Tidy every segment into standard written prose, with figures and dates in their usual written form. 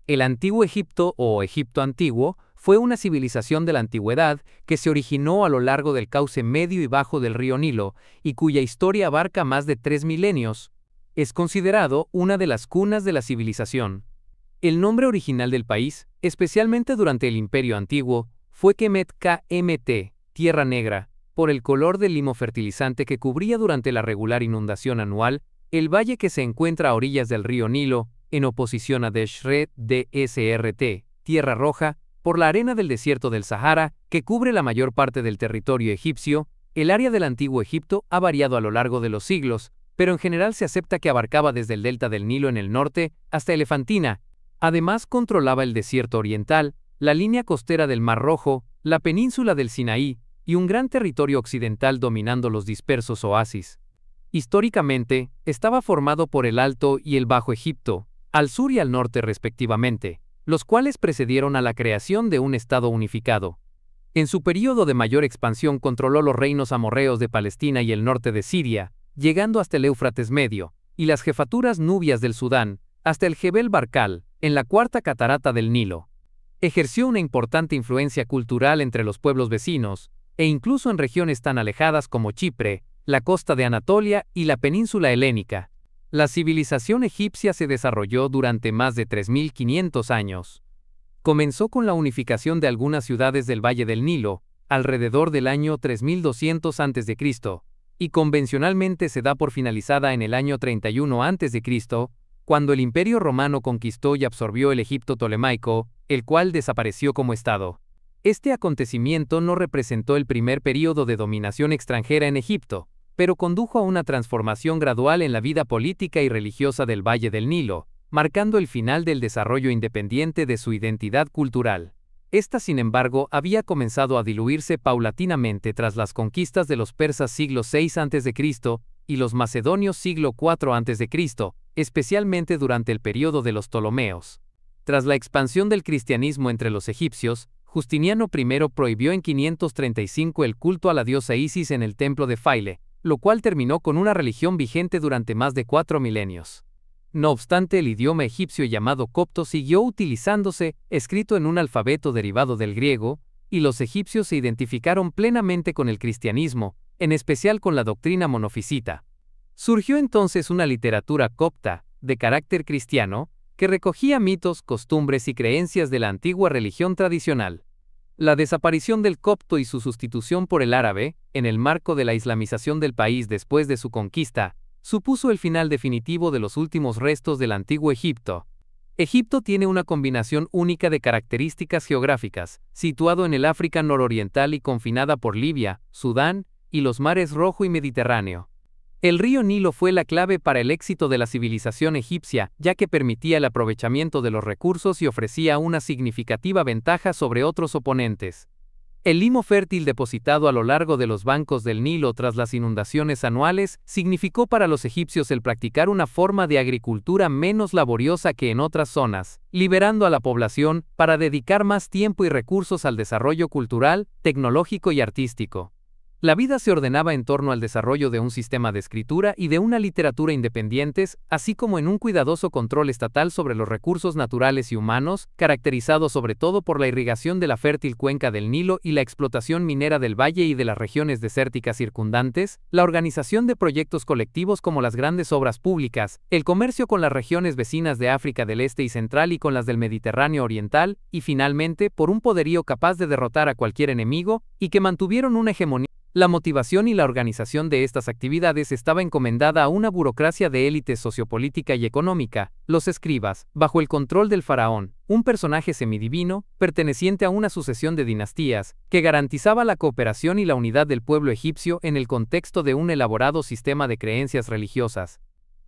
El Antiguo Egipto o Egipto Antiguo fue una civilización de la antigüedad que se originó a lo largo del cauce medio y bajo del río Nilo y cuya historia abarca más de 3 milenios. Es considerado una de las cunas de la civilización. El nombre original del país, especialmente durante el Imperio Antiguo, fue Kemet Kmt, Tierra Negra, por el color del limo fertilizante que cubría durante la regular inundación anual el valle que se encuentra a orillas del río Nilo, en oposición a Deshret Dsrt, Tierra Roja, por la arena del desierto del Sahara, que cubre la mayor parte del territorio egipcio. El área del Antiguo Egipto ha variado a lo largo de los siglos, pero en general se acepta que abarcaba desde el delta del Nilo en el norte hasta Elefantina. Además controlaba el desierto oriental, la línea costera del Mar Rojo, la península del Sinaí y un gran territorio occidental dominando los dispersos oasis. Históricamente, estaba formado por el Alto y el Bajo Egipto, al sur y al norte respectivamente, los cuales precedieron a la creación de un estado unificado. En su período de mayor expansión controló los reinos amorreos de Palestina y el norte de Siria, llegando hasta el Éufrates Medio, y las jefaturas nubias del Sudán, hasta el Jebel Barkal, en la cuarta catarata del Nilo. Ejerció una importante influencia cultural entre los pueblos vecinos, e incluso en regiones tan alejadas como Chipre, la costa de Anatolia y la península helénica. La civilización egipcia se desarrolló durante más de 3.500 años. Comenzó con la unificación de algunas ciudades del Valle del Nilo, alrededor del año 3200 a.C., y convencionalmente se da por finalizada en el año 31 a.C., cuando el Imperio Romano conquistó y absorbió el Egipto Ptolemaico, el cual desapareció como estado. Este acontecimiento no representó el primer período de dominación extranjera en Egipto, pero condujo a una transformación gradual en la vida política y religiosa del Valle del Nilo, marcando el final del desarrollo independiente de su identidad cultural. Esta, sin embargo, había comenzado a diluirse paulatinamente tras las conquistas de los persas siglo VI a.C. y los macedonios siglo IV a.C., especialmente durante el período de los Ptolomeos. Tras la expansión del cristianismo entre los egipcios, Justiniano I prohibió en 535 el culto a la diosa Isis en el templo de Faile, lo cual terminó con una religión vigente durante más de 4 milenios. No obstante, el idioma egipcio llamado copto siguió utilizándose, escrito en un alfabeto derivado del griego, y los egipcios se identificaron plenamente con el cristianismo, en especial con la doctrina monofisita. Surgió entonces una literatura copta, de carácter cristiano, que recogía mitos, costumbres y creencias de la antigua religión tradicional. La desaparición del copto y su sustitución por el árabe, en el marco de la islamización del país después de su conquista, supuso el final definitivo de los últimos restos del antiguo Egipto. Egipto tiene una combinación única de características geográficas, situado en el África nororiental y confinada por Libia, Sudán y los mares Rojo y Mediterráneo. El río Nilo fue la clave para el éxito de la civilización egipcia, ya que permitía el aprovechamiento de los recursos y ofrecía una significativa ventaja sobre otros oponentes. El limo fértil depositado a lo largo de los bancos del Nilo tras las inundaciones anuales significó para los egipcios el practicar una forma de agricultura menos laboriosa que en otras zonas, liberando a la población para dedicar más tiempo y recursos al desarrollo cultural, tecnológico y artístico. La vida se ordenaba en torno al desarrollo de un sistema de escritura y de una literatura independientes, así como en un cuidadoso control estatal sobre los recursos naturales y humanos, caracterizado sobre todo por la irrigación de la fértil cuenca del Nilo y la explotación minera del valle y de las regiones desérticas circundantes, la organización de proyectos colectivos como las grandes obras públicas, el comercio con las regiones vecinas de África del Este y Central y con las del Mediterráneo Oriental, y finalmente, por un poderío capaz de derrotar a cualquier enemigo, y que mantuvieron una hegemonía. La motivación y la organización de estas actividades estaba encomendada a una burocracia de élite sociopolítica y económica, los escribas, bajo el control del faraón, un personaje semidivino, perteneciente a una sucesión de dinastías, que garantizaba la cooperación y la unidad del pueblo egipcio en el contexto de un elaborado sistema de creencias religiosas.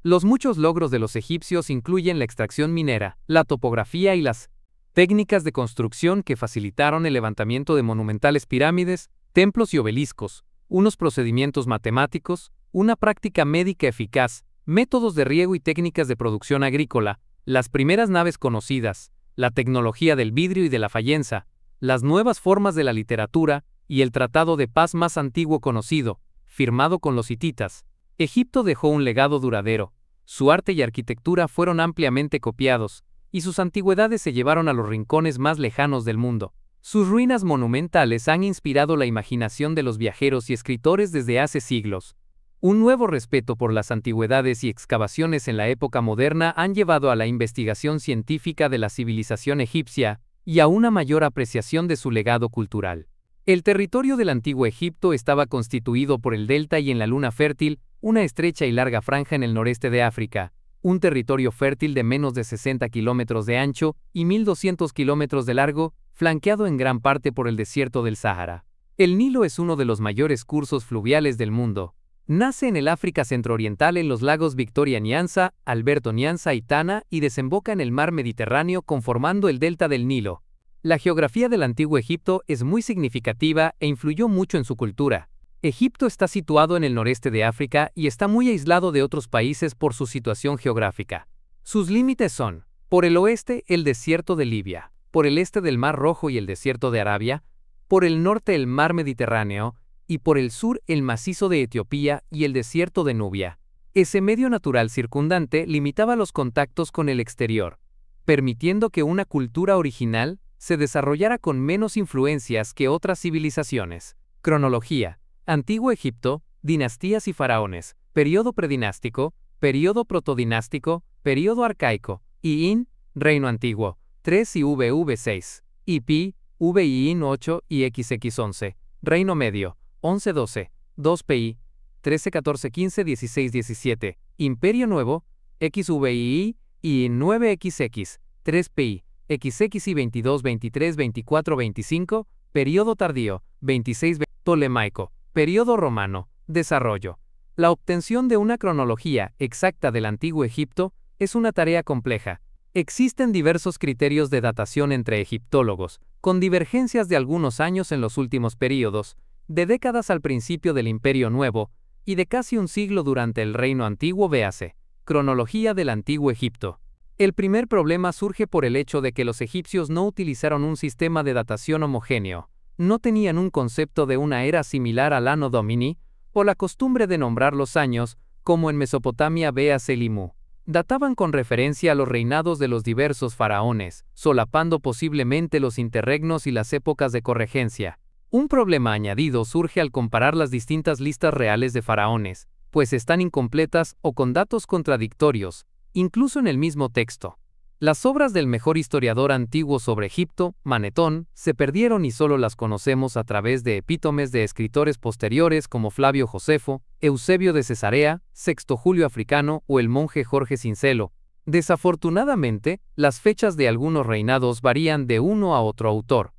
Los muchos logros de los egipcios incluyen la extracción minera, la topografía y las técnicas de construcción que facilitaron el levantamiento de monumentales pirámides, templos y obeliscos, unos procedimientos matemáticos, una práctica médica eficaz, métodos de riego y técnicas de producción agrícola, las primeras naves conocidas, la tecnología del vidrio y de la fayenza, las nuevas formas de la literatura y el tratado de paz más antiguo conocido, firmado con los hititas. Egipto dejó un legado duradero. Su arte y arquitectura fueron ampliamente copiados, y sus antigüedades se llevaron a los rincones más lejanos del mundo. Sus ruinas monumentales han inspirado la imaginación de los viajeros y escritores desde hace siglos. Un nuevo respeto por las antigüedades y excavaciones en la época moderna han llevado a la investigación científica de la civilización egipcia y a una mayor apreciación de su legado cultural. El territorio del antiguo Egipto estaba constituido por el delta y en la luna fértil, una estrecha y larga franja en el noreste de África, un territorio fértil de menos de 60 kilómetros de ancho y 1.200 kilómetros de largo, flanqueado en gran parte por el desierto del Sáhara. El Nilo es uno de los mayores cursos fluviales del mundo. Nace en el África centrooriental en los lagos Victoria Nyanza, Alberto Nyanza y Tana y desemboca en el mar Mediterráneo conformando el delta del Nilo. La geografía del antiguo Egipto es muy significativa e influyó mucho en su cultura. Egipto está situado en el noreste de África y está muy aislado de otros países por su situación geográfica. Sus límites son, por el oeste, el desierto de Libia, por el este del Mar Rojo y el desierto de Arabia, por el norte el mar Mediterráneo, y por el sur el macizo de Etiopía y el desierto de Nubia. Ese medio natural circundante limitaba los contactos con el exterior, permitiendo que una cultura original se desarrollara con menos influencias que otras civilizaciones. Cronología: Antiguo Egipto, dinastías y faraones, periodo predinástico, periodo protodinástico, periodo arcaico, IIN, Reino Antiguo, 3 y VV6, IP, VIIN 8 y XX11, Reino Medio, 11-12, 2PI, 13-14-15-16-17, Imperio Nuevo, XVI y 9XX, 3PI, XX y 22-23-24-25, Periodo Tardío, 26 Ptolemaico, Periodo Romano, Desarrollo. La obtención de una cronología exacta del Antiguo Egipto es una tarea compleja. Existen diversos criterios de datación entre egiptólogos, con divergencias de algunos años en los últimos períodos, de décadas al principio del Imperio Nuevo, y de casi un siglo durante el Reino Antiguo. Véase, Cronología del Antiguo Egipto. El primer problema surge por el hecho de que los egipcios no utilizaron un sistema de datación homogéneo, no tenían un concepto de una era similar al Anno Domini, o la costumbre de nombrar los años, como en Mesopotamia. Véase Limú. Databan con referencia a los reinados de los diversos faraones, solapando posiblemente los interregnos y las épocas de corregencia. Un problema añadido surge al comparar las distintas listas reales de faraones, pues están incompletas o con datos contradictorios, incluso en el mismo texto. Las obras del mejor historiador antiguo sobre Egipto, Manetón, se perdieron y solo las conocemos a través de epítomes de escritores posteriores como Flavio Josefo, Eusebio de Cesarea, Sexto Julio Africano o el monje Jorge Sincelo. Desafortunadamente, las fechas de algunos reinados varían de uno a otro autor.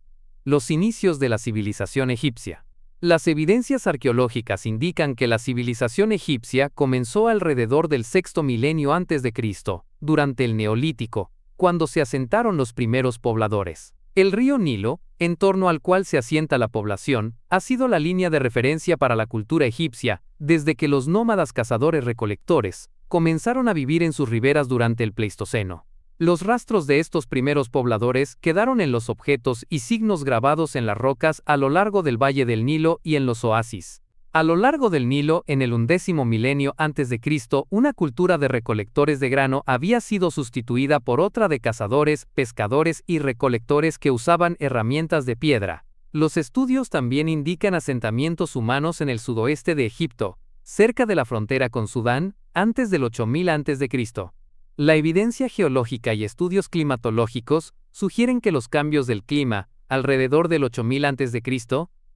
Los inicios de la civilización egipcia. Las evidencias arqueológicas indican que la civilización egipcia comenzó alrededor del sexto milenio antes de Cristo, durante el Neolítico, cuando se asentaron los primeros pobladores. El río Nilo, en torno al cual se asienta la población, ha sido la línea de referencia para la cultura egipcia, desde que los nómadas cazadores-recolectores comenzaron a vivir en sus riberas durante el Pleistoceno. Los rastros de estos primeros pobladores quedaron en los objetos y signos grabados en las rocas a lo largo del valle del Nilo y en los oasis. A lo largo del Nilo, en el 11º milenio antes de Cristo, una cultura de recolectores de grano había sido sustituida por otra de cazadores, pescadores y recolectores que usaban herramientas de piedra. Los estudios también indican asentamientos humanos en el sudoeste de Egipto, cerca de la frontera con Sudán, antes del 8000 a.C. La evidencia geológica y estudios climatológicos sugieren que los cambios del clima, alrededor del 8000 a.C.,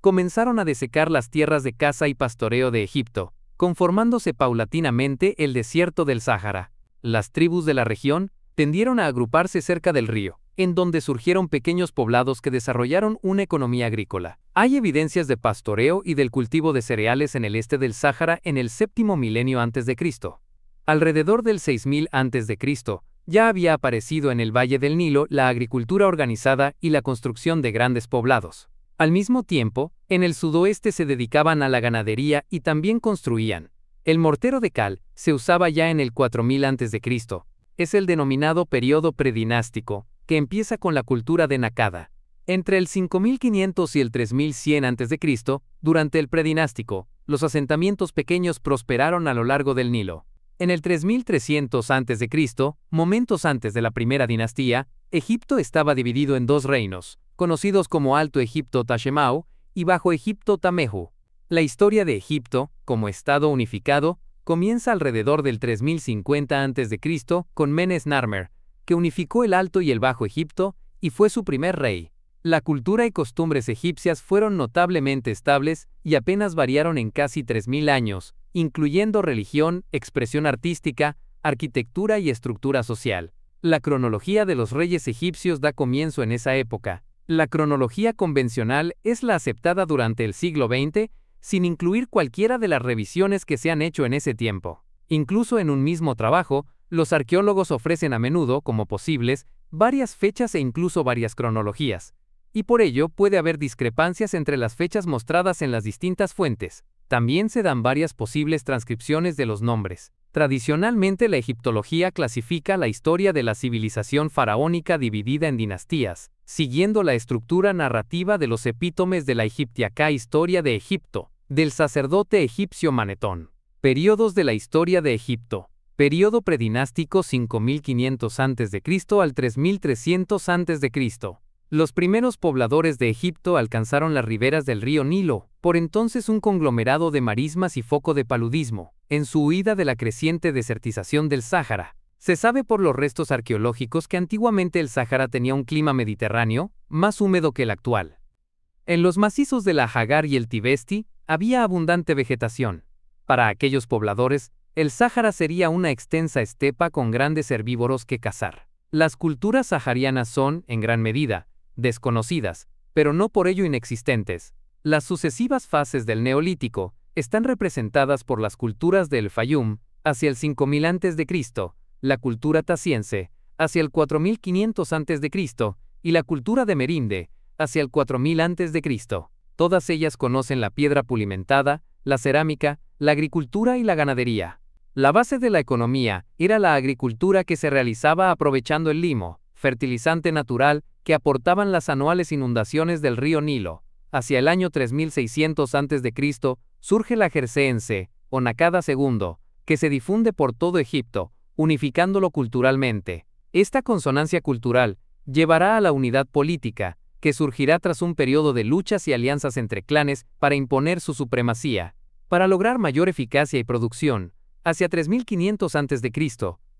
comenzaron a desecar las tierras de caza y pastoreo de Egipto, conformándose paulatinamente el desierto del Sáhara. Las tribus de la región tendieron a agruparse cerca del río, en donde surgieron pequeños poblados que desarrollaron una economía agrícola. Hay evidencias de pastoreo y del cultivo de cereales en el este del Sáhara en el séptimo milenio antes de Cristo. Alrededor del 6000 a.C., ya había aparecido en el Valle del Nilo la agricultura organizada y la construcción de grandes poblados. Al mismo tiempo, en el sudoeste se dedicaban a la ganadería y también construían. El mortero de cal se usaba ya en el 4000 a.C. Es el denominado periodo predinástico, que empieza con la cultura de Nakada. Entre el 5500 y el 3100 a.C., durante el predinástico, los asentamientos pequeños prosperaron a lo largo del Nilo. En el 3300 a.C., momentos antes de la primera dinastía, Egipto estaba dividido en dos reinos, conocidos como Alto Egipto Tashemau y Bajo Egipto Tameju. La historia de Egipto, como estado unificado, comienza alrededor del 3050 a.C. con Menes Narmer, que unificó el Alto y el Bajo Egipto y fue su primer rey. La cultura y costumbres egipcias fueron notablemente estables y apenas variaron en casi 3000 años, incluyendo religión, expresión artística, arquitectura y estructura social. La cronología de los reyes egipcios da comienzo en esa época. La cronología convencional es la aceptada durante el siglo XX, sin incluir cualquiera de las revisiones que se han hecho en ese tiempo. Incluso en un mismo trabajo, los arqueólogos ofrecen a menudo, como posibles, varias fechas e incluso varias cronologías. Y por ello puede haber discrepancias entre las fechas mostradas en las distintas fuentes. También se dan varias posibles transcripciones de los nombres. Tradicionalmente la egiptología clasifica la historia de la civilización faraónica dividida en dinastías, siguiendo la estructura narrativa de los epítomes de la egiptiaca Historia de Egipto, del sacerdote egipcio Manetón. Periodos de la historia de Egipto. Período predinástico 5500 a.C. al 3300 a.C. Los primeros pobladores de Egipto alcanzaron las riberas del río Nilo, por entonces un conglomerado de marismas y foco de paludismo, en su huida de la creciente desertización del Sáhara. Se sabe por los restos arqueológicos que antiguamente el Sáhara tenía un clima mediterráneo, más húmedo que el actual. En los macizos de la Hagar y el Tibesti había abundante vegetación. Para aquellos pobladores, el Sáhara sería una extensa estepa con grandes herbívoros que cazar. Las culturas saharianas son, en gran medida, desconocidas, pero no por ello inexistentes. Las sucesivas fases del Neolítico están representadas por las culturas del Fayum, hacia el 5000 a.C., la cultura taciense, hacia el 4500 a.C., y la cultura de Merinde, hacia el 4000 a.C. Todas ellas conocen la piedra pulimentada, la cerámica, la agricultura y la ganadería. La base de la economía era la agricultura que se realizaba aprovechando el limo, fertilizante natural, que aportaban las anuales inundaciones del río Nilo. Hacia el año 3600 a.C. surge la jerseense, o Nakada II, que se difunde por todo Egipto, unificándolo culturalmente. Esta consonancia cultural llevará a la unidad política, que surgirá tras un periodo de luchas y alianzas entre clanes para imponer su supremacía. Para lograr mayor eficacia y producción, hacia 3500 a.C.,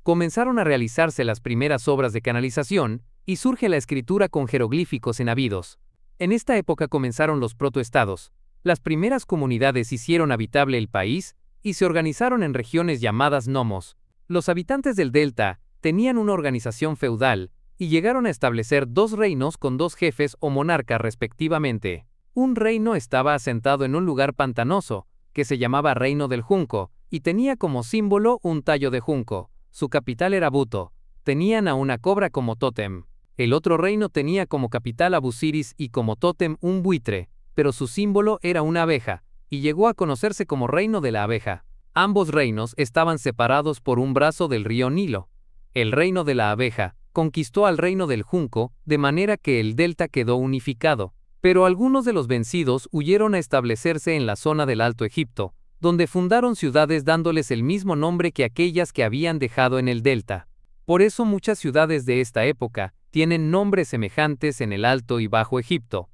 comenzaron a realizarse las primeras obras de canalización, y surge la escritura con jeroglíficos en Abidos. En esta época comenzaron los protoestados. Las primeras comunidades hicieron habitable el país y se organizaron en regiones llamadas nomos. Los habitantes del delta tenían una organización feudal y llegaron a establecer dos reinos con dos jefes o monarcas respectivamente. Un reino estaba asentado en un lugar pantanoso, que se llamaba Reino del Junco, y tenía como símbolo un tallo de junco. Su capital era Buto. Tenían a una cobra como tótem. El otro reino tenía como capital a Busiris y como tótem un buitre, pero su símbolo era una abeja, y llegó a conocerse como Reino de la Abeja. Ambos reinos estaban separados por un brazo del río Nilo. El reino de la abeja conquistó al reino del junco, de manera que el delta quedó unificado, pero algunos de los vencidos huyeron a establecerse en la zona del Alto Egipto, donde fundaron ciudades dándoles el mismo nombre que aquellas que habían dejado en el delta. Por eso muchas ciudades de esta época tienen nombres semejantes en el Alto y Bajo Egipto.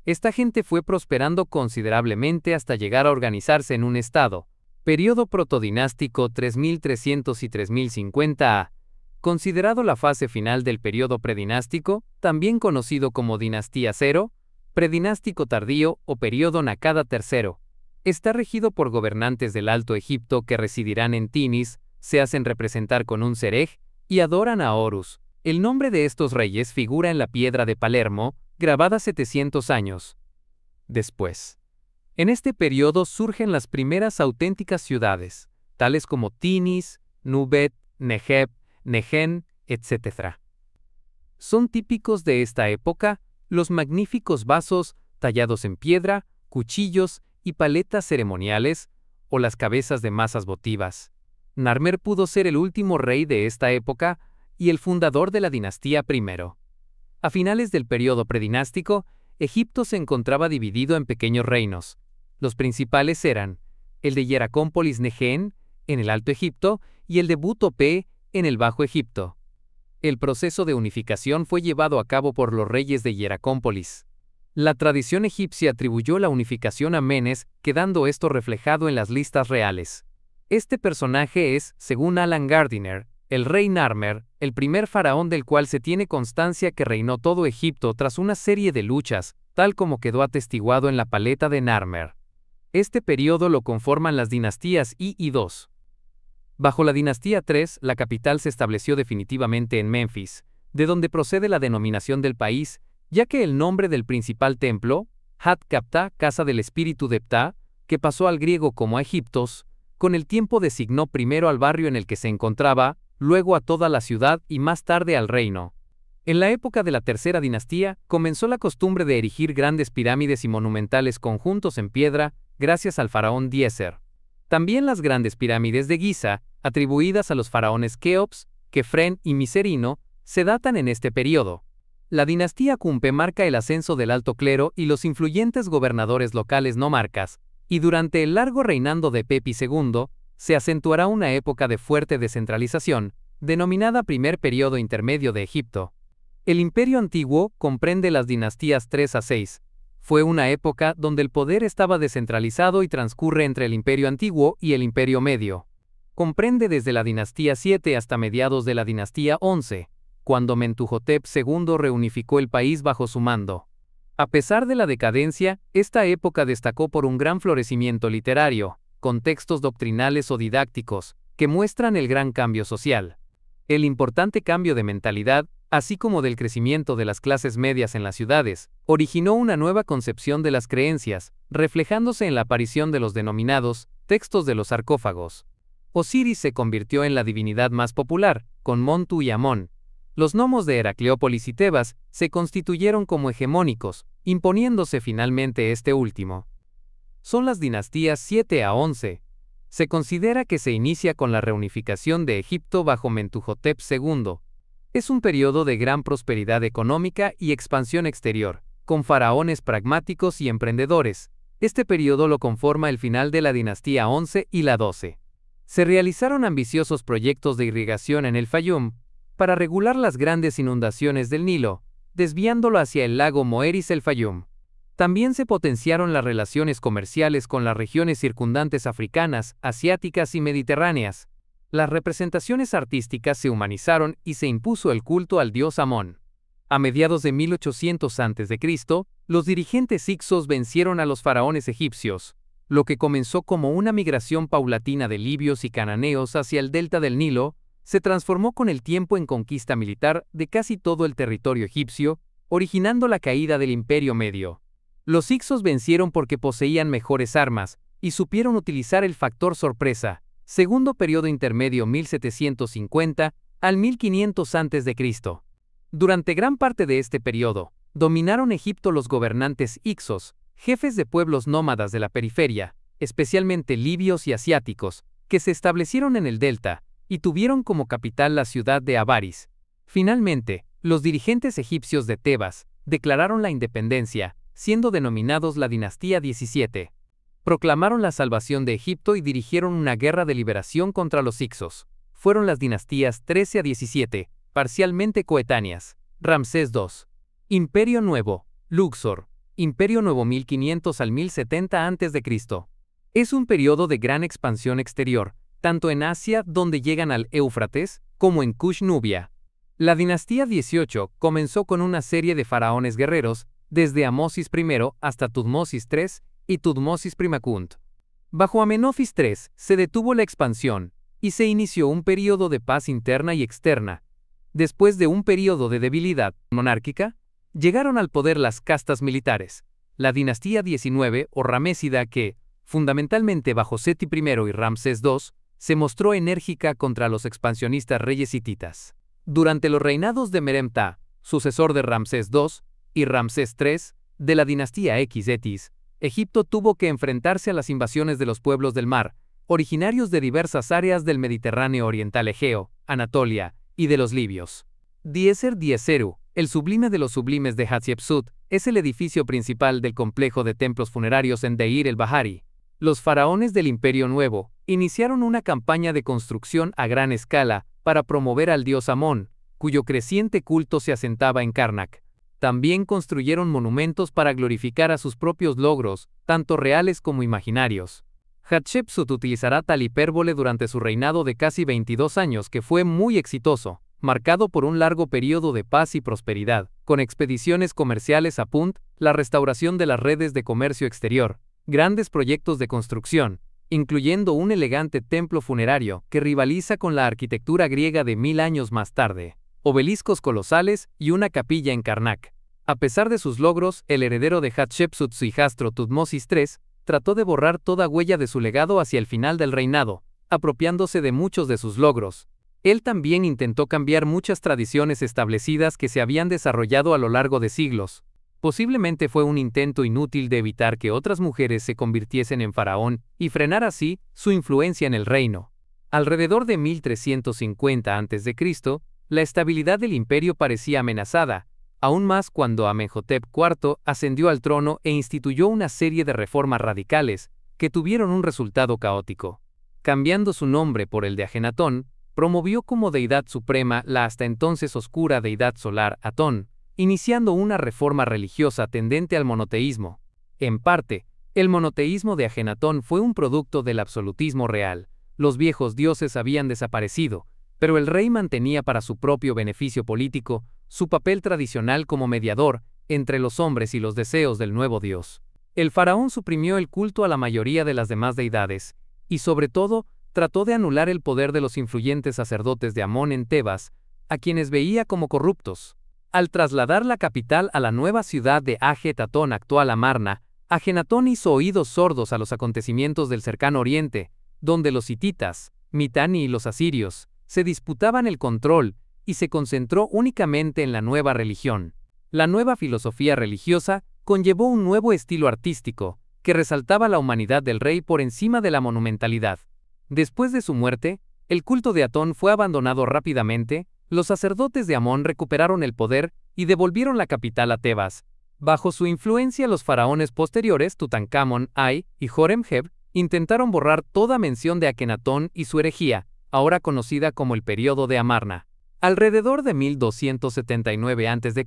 Esta gente fue prosperando considerablemente hasta llegar a organizarse en un estado. Período protodinástico 3300 y 3050 a. Considerado la fase final del período predinástico, también conocido como dinastía cero, predinástico tardío o período Nakada III. Está regido por gobernantes del Alto Egipto que residirán en Tinis, se hacen representar con un serej y adoran a Horus. El nombre de estos reyes figura en la piedra de Palermo, grabada 700 años después. En este periodo surgen las primeras auténticas ciudades, tales como Tinis, Nubet, Negeb, Negen, etc. Son típicos de esta época los magníficos vasos tallados en piedra, cuchillos y paletas ceremoniales, o las cabezas de masas votivas. Narmer pudo ser el último rey de esta época y el fundador de la dinastía I. A finales del período predinástico, Egipto se encontraba dividido en pequeños reinos. Los principales eran el de Hieracómpolis Negen, en el Alto Egipto, y el de Butopé, en el Bajo Egipto. El proceso de unificación fue llevado a cabo por los reyes de Hieracómpolis. La tradición egipcia atribuyó la unificación a Menes, quedando esto reflejado en las listas reales. Este personaje es, según Alan Gardiner, el rey Narmer, el primer faraón del cual se tiene constancia que reinó todo Egipto tras una serie de luchas, tal como quedó atestiguado en la paleta de Narmer. Este periodo lo conforman las dinastías I y II. Bajo la dinastía III, la capital se estableció definitivamente en Menfis, de donde procede la denominación del país, ya que el nombre del principal templo, Hat-Kapta, casa del espíritu de Ptah, que pasó al griego como a Egiptos, con el tiempo designó primero al barrio en el que se encontraba, luego a toda la ciudad y más tarde al reino. En la época de la tercera dinastía, comenzó la costumbre de erigir grandes pirámides y monumentales conjuntos en piedra, gracias al faraón Dieser. También las grandes pirámides de Giza, atribuidas a los faraones Keops, Kefren y Miserino, se datan en este periodo. La dinastía Cumpe marca el ascenso del alto clero y los influyentes gobernadores locales nomarcas, y durante el largo reinado de Pepi II, se acentuará una época de fuerte descentralización, denominada Primer Período Intermedio de Egipto. El Imperio Antiguo comprende las dinastías 3 a 6. Fue una época donde el poder estaba descentralizado y transcurre entre el Imperio Antiguo y el Imperio Medio. Comprende desde la dinastía 7 hasta mediados de la dinastía 11, cuando Mentuhotep II reunificó el país bajo su mando. A pesar de la decadencia, esta época destacó por un gran florecimiento literario, con textos doctrinales o didácticos, que muestran el gran cambio social. El importante cambio de mentalidad, así como del crecimiento de las clases medias en las ciudades, originó una nueva concepción de las creencias, reflejándose en la aparición de los denominados textos de los sarcófagos. Osiris se convirtió en la divinidad más popular, con Montu y Amón. Los gnomos de Heracleópolis y Tebas se constituyeron como hegemónicos, imponiéndose finalmente este último. Son las dinastías 7 a 11. Se considera que se inicia con la reunificación de Egipto bajo Mentuhotep II. Es un periodo de gran prosperidad económica y expansión exterior, con faraones pragmáticos y emprendedores. Este periodo lo conforma el final de la dinastía 11 y la 12. Se realizaron ambiciosos proyectos de irrigación en el Fayum, para regular las grandes inundaciones del Nilo, desviándolo hacia el lago Moeris el Fayum. También se potenciaron las relaciones comerciales con las regiones circundantes africanas, asiáticas y mediterráneas. Las representaciones artísticas se humanizaron y se impuso el culto al dios Amón. A mediados de 1800 a.C., los dirigentes hicsos vencieron a los faraones egipcios, lo que comenzó como una migración paulatina de libios y cananeos hacia el delta del Nilo, se transformó con el tiempo en conquista militar de casi todo el territorio egipcio, originando la caída del Imperio Medio. Los hicsos vencieron porque poseían mejores armas y supieron utilizar el factor sorpresa. Segundo periodo intermedio 1750 al 1500 a.C. Durante gran parte de este periodo, dominaron Egipto los gobernantes hicsos, jefes de pueblos nómadas de la periferia, especialmente libios y asiáticos, que se establecieron en el delta, y tuvieron como capital la ciudad de Avaris. Finalmente, los dirigentes egipcios de Tebas declararon la independencia, siendo denominados la dinastía 17. Proclamaron la salvación de Egipto y dirigieron una guerra de liberación contra los hicsos. Fueron las dinastías 13 a 17, parcialmente coetáneas. Ramsés II. Imperio Nuevo, Luxor. Imperio Nuevo 1500 al 1070 a.C. Es un periodo de gran expansión exterior, tanto en Asia, donde llegan al Éufrates, como en Kush Nubia. La dinastía 18 comenzó con una serie de faraones guerreros, desde Amosis I hasta Tutmosis III y Tutmosis Primakunt. Bajo Amenofis III se detuvo la expansión, y se inició un periodo de paz interna y externa. Después de un periodo de debilidad monárquica, llegaron al poder las castas militares. La dinastía 19 o ramésida que, fundamentalmente bajo Seti I y Ramsés II, se mostró enérgica contra los expansionistas reyes hititas. Durante los reinados de Meremta, sucesor de Ramsés II, y Ramsés III, de la dinastía Xetis, Egipto tuvo que enfrentarse a las invasiones de los pueblos del mar, originarios de diversas áreas del Mediterráneo oriental Egeo, Anatolia, y de los libios. Dieser Dieseru, el sublime de los sublimes de Hatshepsut, es el edificio principal del complejo de templos funerarios en Deir el-Bahari. Los faraones del Imperio Nuevo iniciaron una campaña de construcción a gran escala para promover al dios Amón, cuyo creciente culto se asentaba en Karnak. También construyeron monumentos para glorificar a sus propios logros, tanto reales como imaginarios. Hatshepsut utilizará tal hipérbole durante su reinado de casi 22 años, que fue muy exitoso, marcado por un largo periodo de paz y prosperidad, con expediciones comerciales a Punt, la restauración de las redes de comercio exterior, grandes proyectos de construcción, incluyendo un elegante templo funerario que rivaliza con la arquitectura griega de 1000 años más tarde, obeliscos colosales y una capilla en Karnak. A pesar de sus logros, el heredero de Hatshepsut, su hijastro Tutmosis III, trató de borrar toda huella de su legado hacia el final del reinado, apropiándose de muchos de sus logros. Él también intentó cambiar muchas tradiciones establecidas que se habían desarrollado a lo largo de siglos. Posiblemente fue un intento inútil de evitar que otras mujeres se convirtiesen en faraón y frenar así su influencia en el reino. Alrededor de 1350 a.C., la estabilidad del imperio parecía amenazada, aún más cuando Amenhotep IV ascendió al trono e instituyó una serie de reformas radicales que tuvieron un resultado caótico. Cambiando su nombre por el de Ajenatón, promovió como deidad suprema la hasta entonces oscura deidad solar Atón, iniciando una reforma religiosa tendente al monoteísmo. En parte, el monoteísmo de Ajenatón fue un producto del absolutismo real. Los viejos dioses habían desaparecido, pero el rey mantenía para su propio beneficio político su papel tradicional como mediador entre los hombres y los deseos del nuevo dios. El faraón suprimió el culto a la mayoría de las demás deidades, y sobre todo, trató de anular el poder de los influyentes sacerdotes de Amón en Tebas, a quienes veía como corruptos. Al trasladar la capital a la nueva ciudad de Aje-Tatón, actual Amarna, Ajenatón hizo oídos sordos a los acontecimientos del cercano oriente, donde los hititas, Mitanni y los asirios se disputaban el control, y se concentró únicamente en la nueva religión. La nueva filosofía religiosa conllevó un nuevo estilo artístico, que resaltaba la humanidad del rey por encima de la monumentalidad. Después de su muerte, el culto de Atón fue abandonado rápidamente, los sacerdotes de Amón recuperaron el poder y devolvieron la capital a Tebas. Bajo su influencia, los faraones posteriores, Tutankamón, Ay y Horemheb, intentaron borrar toda mención de Akenatón y su herejía, ahora conocida como el período de Amarna. Alrededor de 1279 a.C.,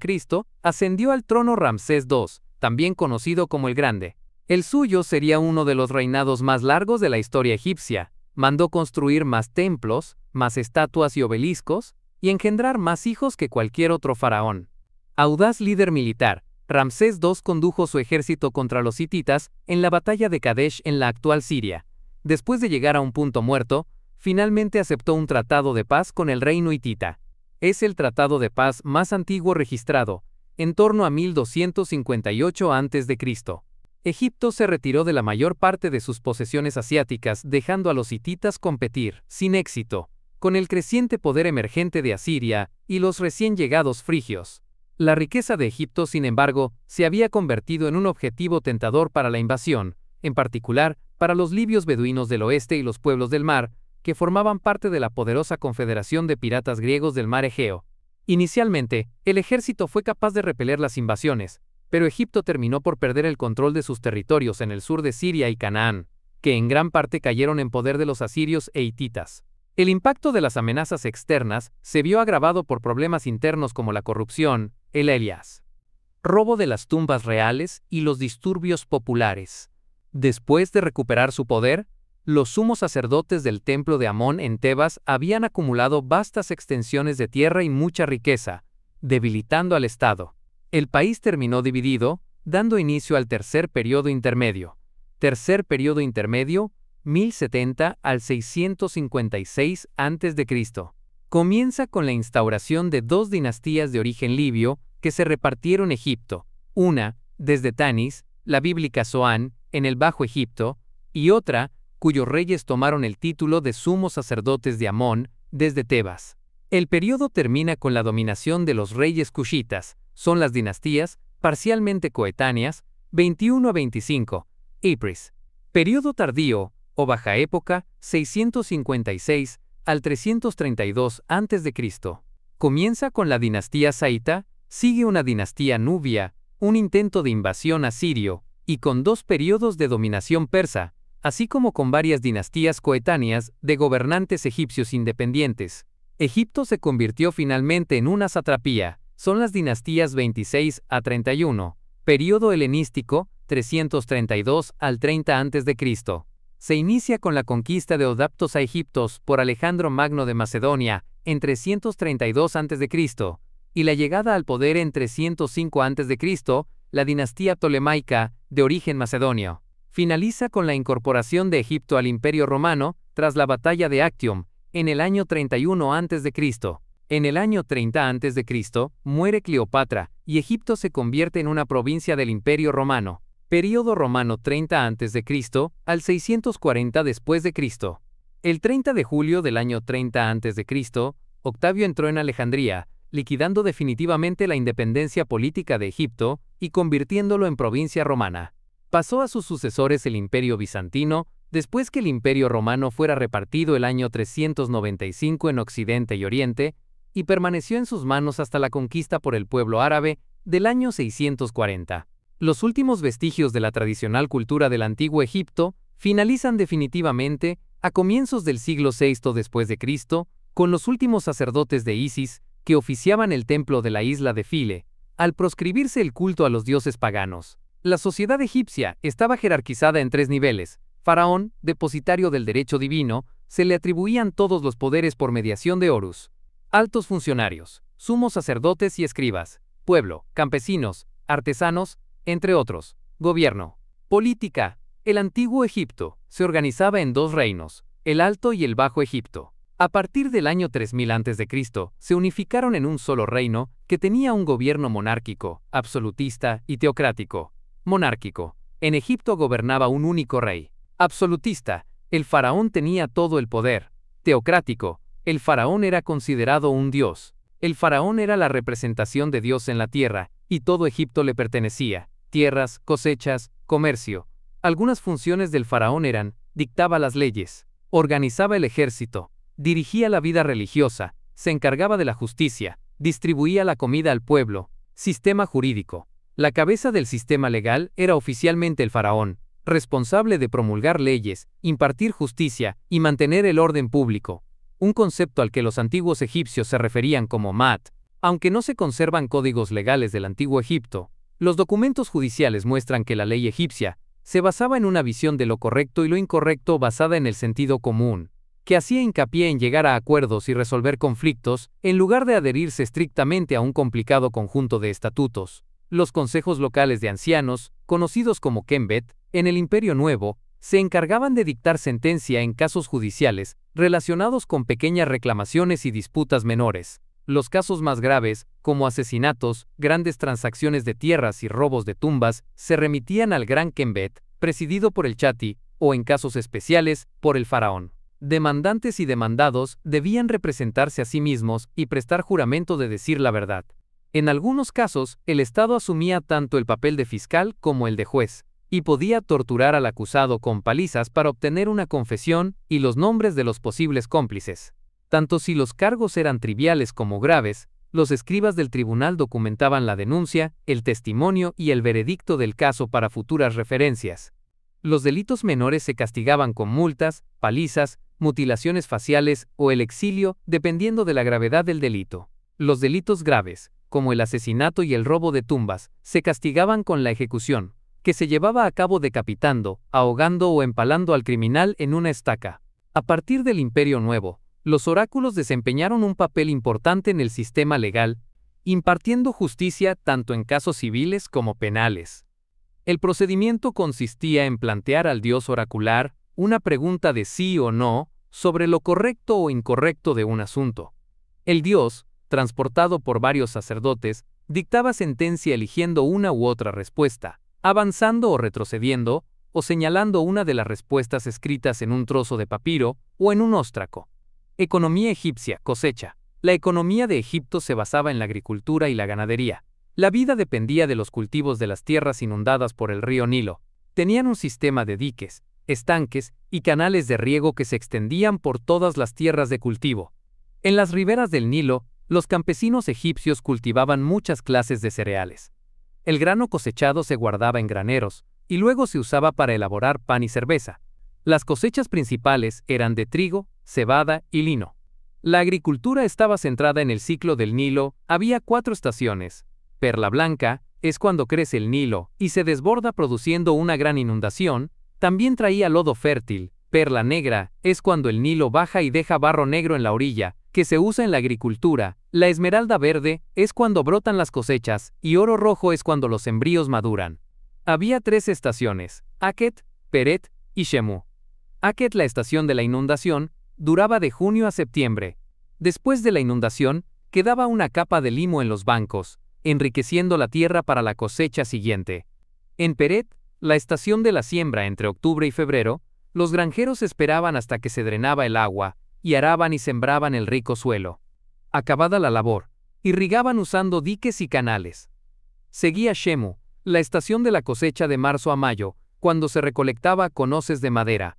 ascendió al trono Ramsés II, también conocido como el Grande. El suyo sería uno de los reinados más largos de la historia egipcia. Mandó construir más templos, más estatuas y obeliscos, y engendrar más hijos que cualquier otro faraón. Audaz líder militar, Ramsés II condujo su ejército contra los hititas en la batalla de Kadesh en la actual Siria. Después de llegar a un punto muerto, finalmente aceptó un tratado de paz con el reino hitita. Es el tratado de paz más antiguo registrado, en torno a 1258 a.C. Egipto se retiró de la mayor parte de sus posesiones asiáticas, dejando a los hititas competir, sin éxito, con el creciente poder emergente de Asiria y los recién llegados frigios. La riqueza de Egipto, sin embargo, se había convertido en un objetivo tentador para la invasión, en particular para los libios beduinos del oeste y los pueblos del mar, que formaban parte de la poderosa confederación de piratas griegos del mar Egeo. Inicialmente, el ejército fue capaz de repeler las invasiones, pero Egipto terminó por perder el control de sus territorios en el sur de Siria y Canaán, que en gran parte cayeron en poder de los asirios e hititas. El impacto de las amenazas externas se vio agravado por problemas internos como la corrupción, el Elias, robo de las tumbas reales y los disturbios populares. Después de recuperar su poder, los sumos sacerdotes del templo de Amón en Tebas habían acumulado vastas extensiones de tierra y mucha riqueza, debilitando al Estado. El país terminó dividido, dando inicio al tercer periodo intermedio. Tercer periodo intermedio, 1070 al 656 a.C. Comienza con la instauración de dos dinastías de origen libio que se repartieron Egipto, una, desde Tanis, la bíblica Zoán, en el Bajo Egipto, y otra, cuyos reyes tomaron el título de sumos sacerdotes de Amón, desde Tebas. El periodo termina con la dominación de los reyes cushitas, son las dinastías, parcialmente coetáneas, 21 a 25, Apris. Periodo tardío, o baja época, 656 al 332 a.C. Comienza con la dinastía saíta, sigue una dinastía nubia, un intento de invasión asirio, y con dos periodos de dominación persa, así como con varias dinastías coetáneas de gobernantes egipcios independientes. Egipto se convirtió finalmente en una satrapía. Son las dinastías 26 a 31, período helenístico, 332 al 30 a.C. Se inicia con la conquista de Odaptos a Egipto por Alejandro Magno de Macedonia en 332 a.C. y la llegada al poder en 305 a.C., la dinastía ptolemaica, de origen macedonio. Finaliza con la incorporación de Egipto al Imperio Romano tras la batalla de Actium en el año 31 a.C. En el año 30 a.C. muere Cleopatra y Egipto se convierte en una provincia del Imperio Romano. Período romano 30 a.C. al 640 después de Cristo. El 30 de julio del año 30 a.C., Octavio entró en Alejandría, liquidando definitivamente la independencia política de Egipto y convirtiéndolo en provincia romana. Pasó a sus sucesores el Imperio Bizantino, después que el Imperio Romano fuera repartido el año 395 en Occidente y Oriente, y permaneció en sus manos hasta la conquista por el pueblo árabe del año 640. Los últimos vestigios de la tradicional cultura del antiguo Egipto finalizan definitivamente a comienzos del siglo VI después de Cristo, con los últimos sacerdotes de Isis que oficiaban el templo de la isla de File, al proscribirse el culto a los dioses paganos. La sociedad egipcia estaba jerarquizada en 3 niveles. Faraón, depositario del derecho divino, se le atribuían todos los poderes por mediación de Horus. Altos funcionarios, sumos sacerdotes y escribas, pueblo, campesinos, artesanos, entre otros. Gobierno. Política. El antiguo Egipto se organizaba en 2 reinos, el Alto y el Bajo Egipto. A partir del año 3000 a.C., se unificaron en un solo reino que tenía un gobierno monárquico, absolutista y teocrático. Monárquico. En Egipto gobernaba un único rey. Absolutista. El faraón tenía todo el poder. Teocrático. El faraón era considerado un dios. El faraón era la representación de Dios en la tierra, y todo Egipto le pertenecía. Tierras, cosechas, comercio. Algunas funciones del faraón eran: dictaba las leyes, organizaba el ejército, dirigía la vida religiosa, se encargaba de la justicia, distribuía la comida al pueblo. Sistema jurídico. La cabeza del sistema legal era oficialmente el faraón, responsable de promulgar leyes, impartir justicia y mantener el orden público, un concepto al que los antiguos egipcios se referían como Mat. Aunque no se conservan códigos legales del antiguo Egipto, los documentos judiciales muestran que la ley egipcia se basaba en una visión de lo correcto y lo incorrecto basada en el sentido común, que hacía hincapié en llegar a acuerdos y resolver conflictos, en lugar de adherirse estrictamente a un complicado conjunto de estatutos. Los consejos locales de ancianos, conocidos como Kembet, en el Imperio Nuevo, se encargaban de dictar sentencia en casos judiciales relacionados con pequeñas reclamaciones y disputas menores. Los casos más graves, como asesinatos, grandes transacciones de tierras y robos de tumbas, se remitían al Gran Kembet, presidido por el Chati, o en casos especiales, por el faraón. Demandantes y demandados debían representarse a sí mismos y prestar juramento de decir la verdad. En algunos casos, el Estado asumía tanto el papel de fiscal como el de juez, y podía torturar al acusado con palizas para obtener una confesión y los nombres de los posibles cómplices. Tanto si los cargos eran triviales como graves, los escribas del tribunal documentaban la denuncia, el testimonio y el veredicto del caso para futuras referencias. Los delitos menores se castigaban con multas, palizas, mutilaciones faciales o el exilio, dependiendo de la gravedad del delito. Los delitos graves, como el asesinato y el robo de tumbas, se castigaban con la ejecución, que se llevaba a cabo decapitando, ahogando o empalando al criminal en una estaca. A partir del Imperio Nuevo, los oráculos desempeñaron un papel importante en el sistema legal, impartiendo justicia tanto en casos civiles como penales. El procedimiento consistía en plantear al dios oracular una pregunta de sí o no sobre lo correcto o incorrecto de un asunto. El dios, transportado por varios sacerdotes, dictaba sentencia eligiendo una u otra respuesta, avanzando o retrocediendo, o señalando una de las respuestas escritas en un trozo de papiro o en un óstraco. Economía egipcia, cosecha. La economía de Egipto se basaba en la agricultura y la ganadería. La vida dependía de los cultivos de las tierras inundadas por el río Nilo. Tenían un sistema de diques, estanques y canales de riego que se extendían por todas las tierras de cultivo. En las riberas del Nilo, los campesinos egipcios cultivaban muchas clases de cereales. El grano cosechado se guardaba en graneros, y luego se usaba para elaborar pan y cerveza. Las cosechas principales eran de trigo, cebada y lino. La agricultura estaba centrada en el ciclo del Nilo, había 4 estaciones. Perla blanca es cuando crece el Nilo y se desborda produciendo una gran inundación, también traía lodo fértil. Perla negra es cuando el Nilo baja y deja barro negro en la orilla, que se usa en la agricultura. La esmeralda verde es cuando brotan las cosechas y oro rojo es cuando los sembríos maduran. Había 3 estaciones, Aket, Peret y Shemu. Aket, la estación de la inundación, duraba de junio a septiembre. Después de la inundación, quedaba una capa de limo en los bancos, enriqueciendo la tierra para la cosecha siguiente. En Peret, la estación de la siembra entre octubre y febrero, los granjeros esperaban hasta que se drenaba el agua, y araban y sembraban el rico suelo. Acabada la labor, irrigaban usando diques y canales. Seguía Shemu, la estación de la cosecha de marzo a mayo, cuando se recolectaba con hoces de madera.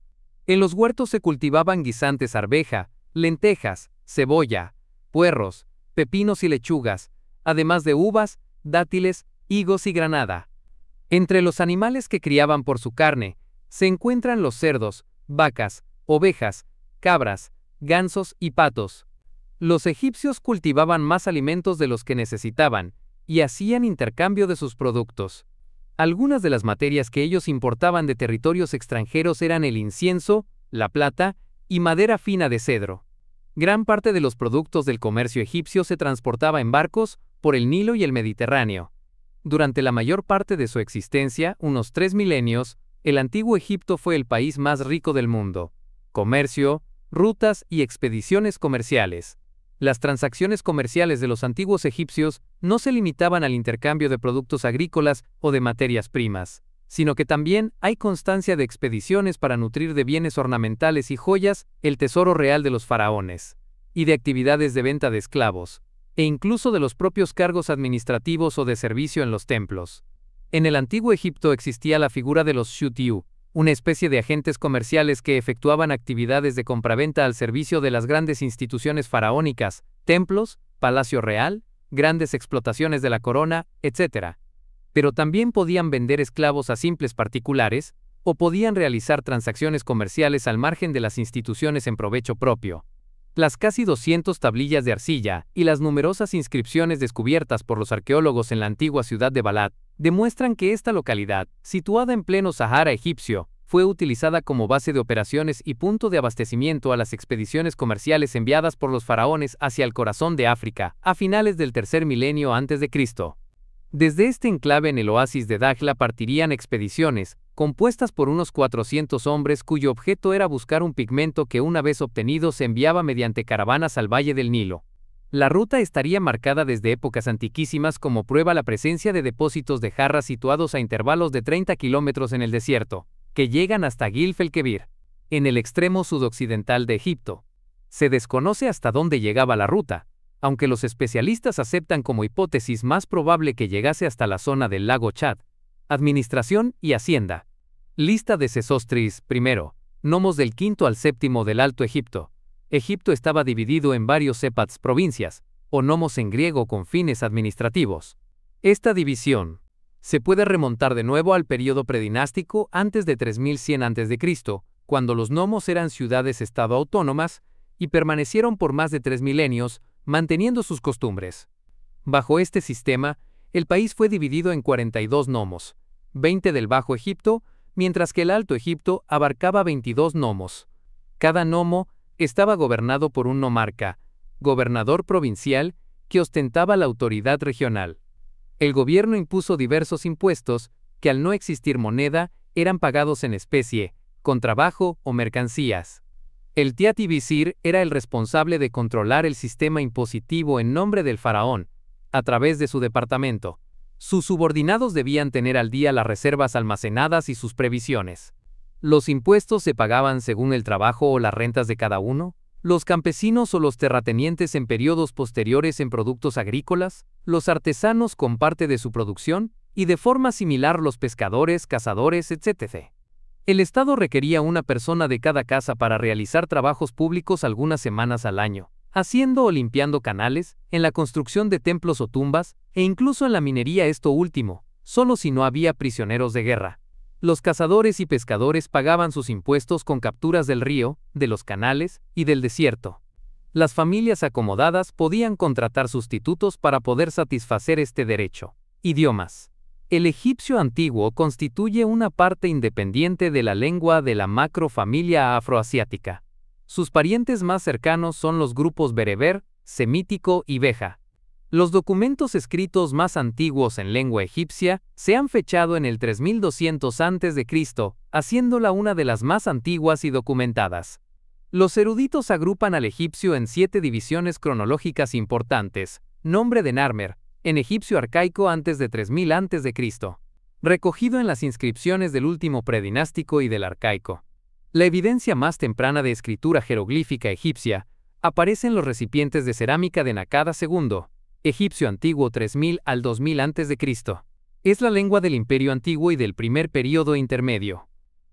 En los huertos se cultivaban guisantes, arveja, lentejas, cebolla, puerros, pepinos y lechugas, además de uvas, dátiles, higos y granada. Entre los animales que criaban por su carne, se encuentran los cerdos, vacas, ovejas, cabras, gansos y patos. Los egipcios cultivaban más alimentos de los que necesitaban, y hacían intercambio de sus productos. Algunas de las materias que ellos importaban de territorios extranjeros eran el incienso, la plata y madera fina de cedro. Gran parte de los productos del comercio egipcio se transportaba en barcos por el Nilo y el Mediterráneo. Durante la mayor parte de su existencia, unos 3 milenios, el antiguo Egipto fue el país más rico del mundo. Comercio, rutas y expediciones comerciales. Las transacciones comerciales de los antiguos egipcios no se limitaban al intercambio de productos agrícolas o de materias primas, sino que también hay constancia de expediciones para nutrir de bienes ornamentales y joyas el tesoro real de los faraones, y de actividades de venta de esclavos, e incluso de los propios cargos administrativos o de servicio en los templos. En el antiguo Egipto existía la figura de los shutiu, una especie de agentes comerciales que efectuaban actividades de compraventa al servicio de las grandes instituciones faraónicas, templos, palacio real, grandes explotaciones de la corona, etc. Pero también podían vender esclavos a simples particulares, o podían realizar transacciones comerciales al margen de las instituciones en provecho propio. Las casi 200 tablillas de arcilla y las numerosas inscripciones descubiertas por los arqueólogos en la antigua ciudad de Balat demuestran que esta localidad, situada en pleno Sahara egipcio, fue utilizada como base de operaciones y punto de abastecimiento a las expediciones comerciales enviadas por los faraones hacia el corazón de África, a finales del tercer milenio antes de Cristo. Desde este enclave en el oasis de Dakhla partirían expediciones, compuestas por unos 400 hombres cuyo objeto era buscar un pigmento que una vez obtenido se enviaba mediante caravanas al valle del Nilo. La ruta estaría marcada desde épocas antiquísimas como prueba la presencia de depósitos de jarras situados a intervalos de 30 kilómetros en el desierto, que llegan hasta Gilf el-Kebir, en el extremo sudoccidental de Egipto. Se desconoce hasta dónde llegaba la ruta, aunque los especialistas aceptan como hipótesis más probable que llegase hasta la zona del lago Chad. Administración y Hacienda. Lista de Sesostris. Primero, nomos del quinto al séptimo del Alto Egipto. Egipto estaba dividido en varios sepats, provincias, o nomos en griego con fines administrativos. Esta división se puede remontar de nuevo al período predinástico antes de 3100 a.C., cuando los nomos eran ciudades-estado autónomas y permanecieron por más de 3 milenios, manteniendo sus costumbres. Bajo este sistema, el país fue dividido en 42 nomos, 20 del Bajo Egipto, mientras que el Alto Egipto abarcaba 22 nomos. Cada nomo estaba gobernado por un nomarca, gobernador provincial, que ostentaba la autoridad regional. El gobierno impuso diversos impuestos, que al no existir moneda, eran pagados en especie, con trabajo o mercancías. El Tiati Visir era el responsable de controlar el sistema impositivo en nombre del faraón, a través de su departamento. Sus subordinados debían tener al día las reservas almacenadas y sus previsiones. Los impuestos se pagaban según el trabajo o las rentas de cada uno, los campesinos o los terratenientes en periodos posteriores en productos agrícolas, los artesanos con parte de su producción, y de forma similar los pescadores, cazadores, etc. El Estado requería una persona de cada casa para realizar trabajos públicos algunas semanas al año, haciendo o limpiando canales, en la construcción de templos o tumbas, e incluso en la minería, esto último, solo si no había prisioneros de guerra. Los cazadores y pescadores pagaban sus impuestos con capturas del río, de los canales y del desierto. Las familias acomodadas podían contratar sustitutos para poder satisfacer este derecho. Idiomas. El egipcio antiguo constituye una parte independiente de la lengua de la macrofamilia afroasiática. Sus parientes más cercanos son los grupos bereber, semítico y beja. Los documentos escritos más antiguos en lengua egipcia se han fechado en el 3200 a.C., haciéndola una de las más antiguas y documentadas. Los eruditos agrupan al egipcio en 7 divisiones cronológicas importantes. Nombre de Narmer, en egipcio arcaico antes de 3000 a.C., recogido en las inscripciones del último predinástico y del arcaico. La evidencia más temprana de escritura jeroglífica egipcia aparece en los recipientes de cerámica de Nakada II, egipcio antiguo 3000 al 2000 a.C. Es la lengua del Imperio Antiguo y del primer período intermedio.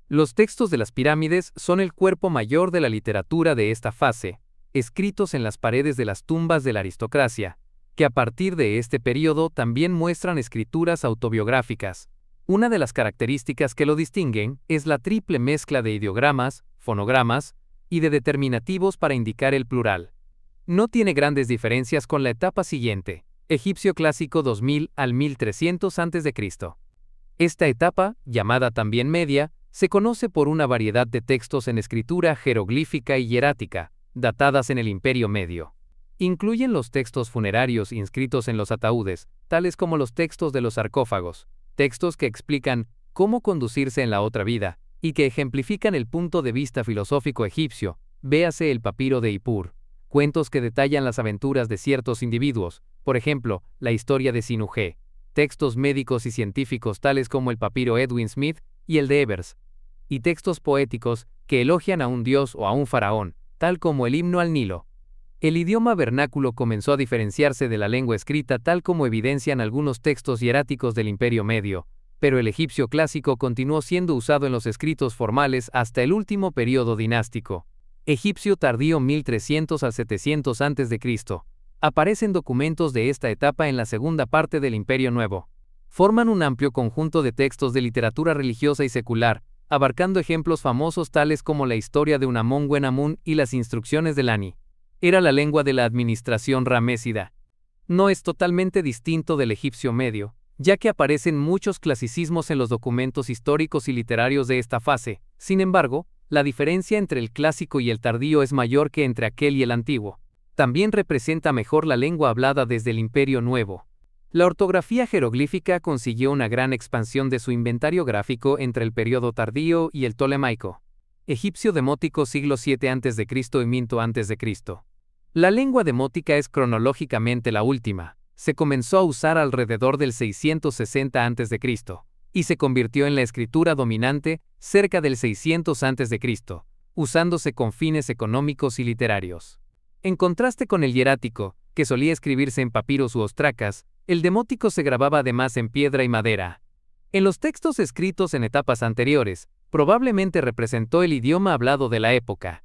Los textos de las pirámides son el cuerpo mayor de la literatura de esta fase, escritos en las paredes de las tumbas de la aristocracia, que a partir de este período también muestran escrituras autobiográficas. Una de las características que lo distinguen es la triple mezcla de ideogramas, fonogramas y de determinativos para indicar el plural. No tiene grandes diferencias con la etapa siguiente, egipcio clásico 2000 al 1300 a.C. Esta etapa, llamada también media, se conoce por una variedad de textos en escritura jeroglífica y hierática, datadas en el Imperio Medio. Incluyen los textos funerarios inscritos en los ataúdes, tales como los textos de los sarcófagos, textos que explican cómo conducirse en la otra vida, y que ejemplifican el punto de vista filosófico egipcio, véase el papiro de Ippur. Cuentos que detallan las aventuras de ciertos individuos, por ejemplo, la historia de Sinuje, textos médicos y científicos tales como el papiro Edwin Smith y el de Evers, y textos poéticos que elogian a un dios o a un faraón, tal como el himno al Nilo. El idioma vernáculo comenzó a diferenciarse de la lengua escrita tal como evidencian algunos textos hieráticos del Imperio Medio, pero el egipcio clásico continuó siendo usado en los escritos formales hasta el último período dinástico. Egipcio tardío 1300 al 700 a.C. Aparecen documentos de esta etapa en la segunda parte del Imperio Nuevo. Forman un amplio conjunto de textos de literatura religiosa y secular, abarcando ejemplos famosos tales como la historia de Unamun-Wenamun y las instrucciones del Ani. Era la lengua de la administración ramésida. No es totalmente distinto del egipcio medio, ya que aparecen muchos clasicismos en los documentos históricos y literarios de esta fase. Sin embargo, la diferencia entre el clásico y el tardío es mayor que entre aquel y el antiguo. También representa mejor la lengua hablada desde el Imperio Nuevo. La ortografía jeroglífica consiguió una gran expansión de su inventario gráfico entre el período tardío y el tolemaico. Egipcio demótico siglo VII a.C. y Minto a.C. La lengua demótica es cronológicamente la última. Se comenzó a usar alrededor del 660 a.C. y se convirtió en la escritura dominante cerca del 600 a.C., usándose con fines económicos y literarios. En contraste con el hierático, que solía escribirse en papiros u ostracas, el demótico se grababa además en piedra y madera. En los textos escritos en etapas anteriores, probablemente representó el idioma hablado de la época.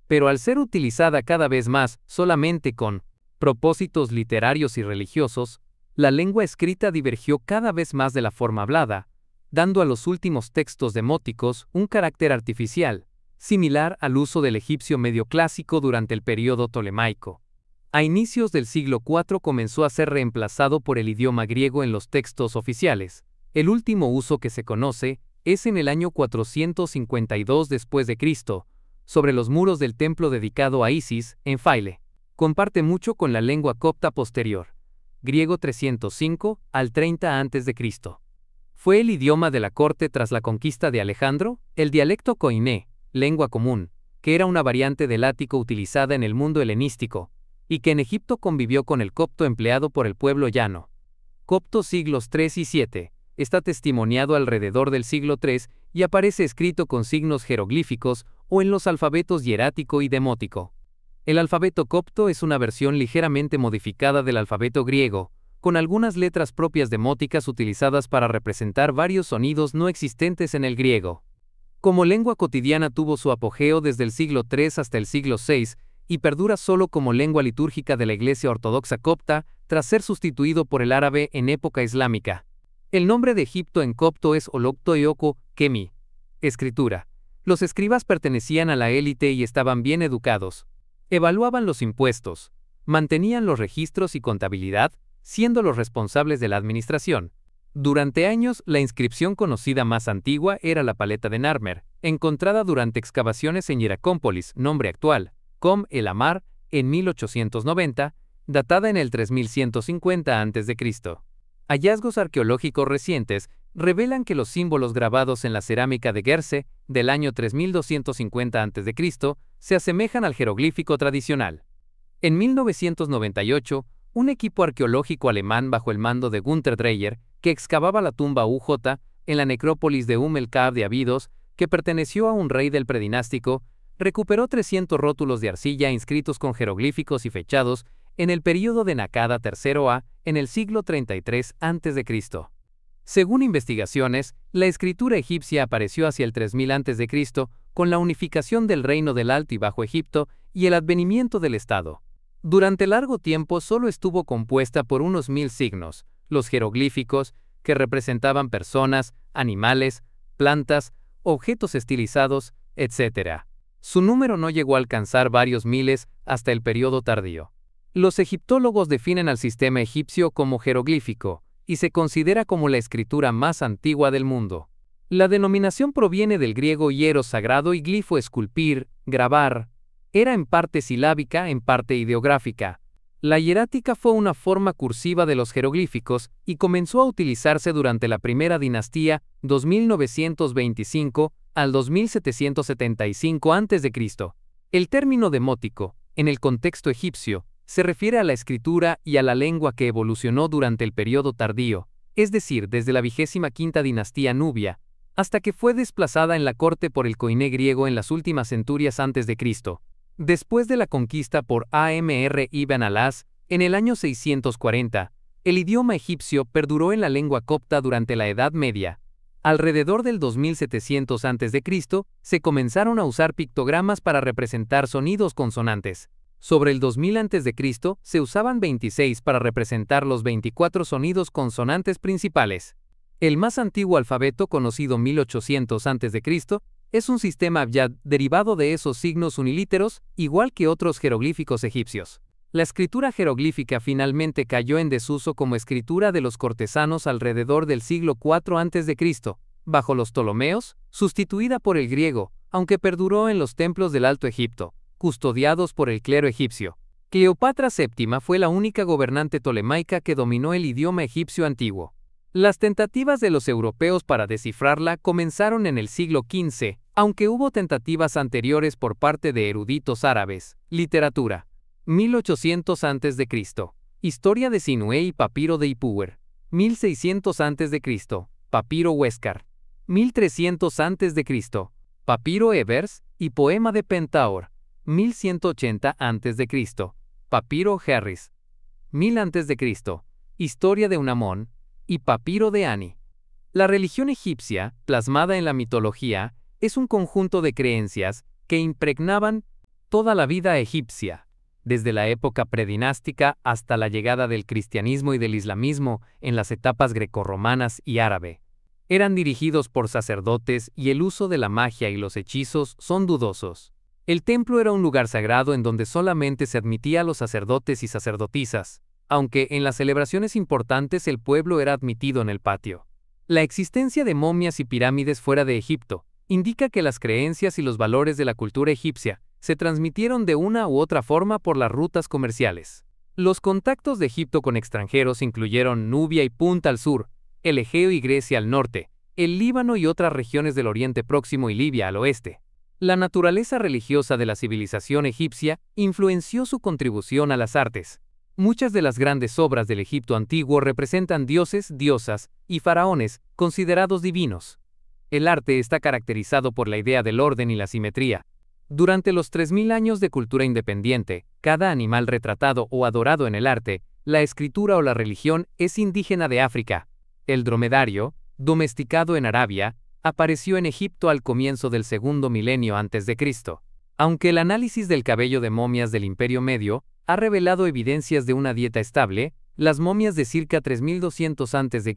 Pero al ser utilizada cada vez más solamente con propósitos literarios y religiosos, la lengua escrita divergió cada vez más de la forma hablada, dando a los últimos textos demóticos un carácter artificial, similar al uso del egipcio medio clásico durante el período tolemaico. A inicios del siglo IV comenzó a ser reemplazado por el idioma griego en los textos oficiales. El último uso que se conoce es en el año 452 después de Cristo, sobre los muros del templo dedicado a Isis, en Faile. Comparte mucho con la lengua copta posterior, griego 305 al 30 a.C. Fue el idioma de la corte tras la conquista de Alejandro, el dialecto koiné, lengua común, que era una variante del ático utilizada en el mundo helenístico, y que en Egipto convivió con el copto empleado por el pueblo llano. Copto siglos III y VII, está testimoniado alrededor del siglo III y aparece escrito con signos jeroglíficos o en los alfabetos hierático y demótico. El alfabeto copto es una versión ligeramente modificada del alfabeto griego, con algunas letras propias demóticas utilizadas para representar varios sonidos no existentes en el griego. Como lengua cotidiana tuvo su apogeo desde el siglo III hasta el siglo VI y perdura solo como lengua litúrgica de la Iglesia Ortodoxa copta tras ser sustituido por el árabe en época islámica. El nombre de Egipto en copto es Oloktoeoko Kemi. Escritura. Los escribas pertenecían a la élite y estaban bien educados. Evaluaban los impuestos, mantenían los registros y contabilidad, siendo los responsables de la administración. Durante años, la inscripción conocida más antigua era la paleta de Narmer, encontrada durante excavaciones en Hieracómpolis, nombre actual, Com el Amar, en 1890, datada en el 3150 a.C. Hallazgos arqueológicos recientes revelan que los símbolos grabados en la cerámica de Gerse, del año 3250 a.C., se asemejan al jeroglífico tradicional. En 1998, un equipo arqueológico alemán bajo el mando de Günther Dreyer, que excavaba la tumba UJ en la necrópolis de el Kaab de Abidos, que perteneció a un rey del predinástico, recuperó 300 rótulos de arcilla inscritos con jeroglíficos y fechados en el período de Nakada III A en el siglo 33 a.C. Según investigaciones, la escritura egipcia apareció hacia el 3000 a.C. con la unificación del reino del Alto y Bajo Egipto y el advenimiento del Estado. Durante largo tiempo solo estuvo compuesta por unos 1000 signos, los jeroglíficos, que representaban personas, animales, plantas, objetos estilizados, etc. Su número no llegó a alcanzar varios miles hasta el período tardío. Los egiptólogos definen al sistema egipcio como jeroglífico, y se considera como la escritura más antigua del mundo. La denominación proviene del griego hieros sagrado y glifo esculpir, grabar. Era en parte silábica, en parte ideográfica. La hierática fue una forma cursiva de los jeroglíficos y comenzó a utilizarse durante la primera dinastía, 2925 al 2775 a.C. El término demótico, en el contexto egipcio, se refiere a la escritura y a la lengua que evolucionó durante el período tardío, es decir, desde la 25ª dinastía nubia, hasta que fue desplazada en la corte por el koiné griego en las últimas centurias antes de Cristo. Después de la conquista por Amr ibn al-As, en el año 640, el idioma egipcio perduró en la lengua copta durante la Edad Media. Alrededor del 2700 a.C., se comenzaron a usar pictogramas para representar sonidos consonantes. Sobre el 2000 a.C., se usaban 26 para representar los 24 sonidos consonantes principales. El más antiguo alfabeto, conocido 1800 a.C., es un sistema abyad derivado de esos signos unilíteros, igual que otros jeroglíficos egipcios. La escritura jeroglífica finalmente cayó en desuso como escritura de los cortesanos alrededor del siglo IV a.C., bajo los Ptolomeos, sustituida por el griego, aunque perduró en los templos del Alto Egipto, custodiados por el clero egipcio. Cleopatra VII fue la única gobernante tolemaica que dominó el idioma egipcio antiguo. Las tentativas de los europeos para descifrarla comenzaron en el siglo XV, aunque hubo tentativas anteriores por parte de eruditos árabes. Literatura. 1800 a.C. Historia de Sinué y Papiro de Ipuwer. 1600 a.C. Papiro Huéscar. 1300 a.C. Papiro Ebers y Poema de Pentaor. 1180 a.C. Papiro Harris. 1000 a.C. Historia de Unamón y Papiro de Ani. La religión egipcia, plasmada en la mitología, es un conjunto de creencias que impregnaban toda la vida egipcia, desde la época predinástica hasta la llegada del cristianismo y del islamismo en las etapas grecorromanas y árabe. Eran dirigidos por sacerdotes y el uso de la magia y los hechizos son dudosos. El templo era un lugar sagrado en donde solamente se admitía a los sacerdotes y sacerdotisas, aunque en las celebraciones importantes el pueblo era admitido en el patio. La existencia de momias y pirámides fuera de Egipto indica que las creencias y los valores de la cultura egipcia se transmitieron de una u otra forma por las rutas comerciales. Los contactos de Egipto con extranjeros incluyeron Nubia y Punta al sur, el Egeo y Grecia al norte, el Líbano y otras regiones del Oriente Próximo y Libia al oeste. La naturaleza religiosa de la civilización egipcia influenció su contribución a las artes. Muchas de las grandes obras del Egipto antiguo representan dioses, diosas y faraones considerados divinos. El arte está caracterizado por la idea del orden y la simetría. Durante los 3000 años de cultura independiente, cada animal retratado o adorado en el arte, la escritura o la religión es indígena de África. El dromedario, domesticado en Arabia, apareció en Egipto al comienzo del segundo milenio antes de Cristo. Aunque el análisis del cabello de momias del Imperio Medio ha revelado evidencias de una dieta estable, las momias de circa 3200 a.C.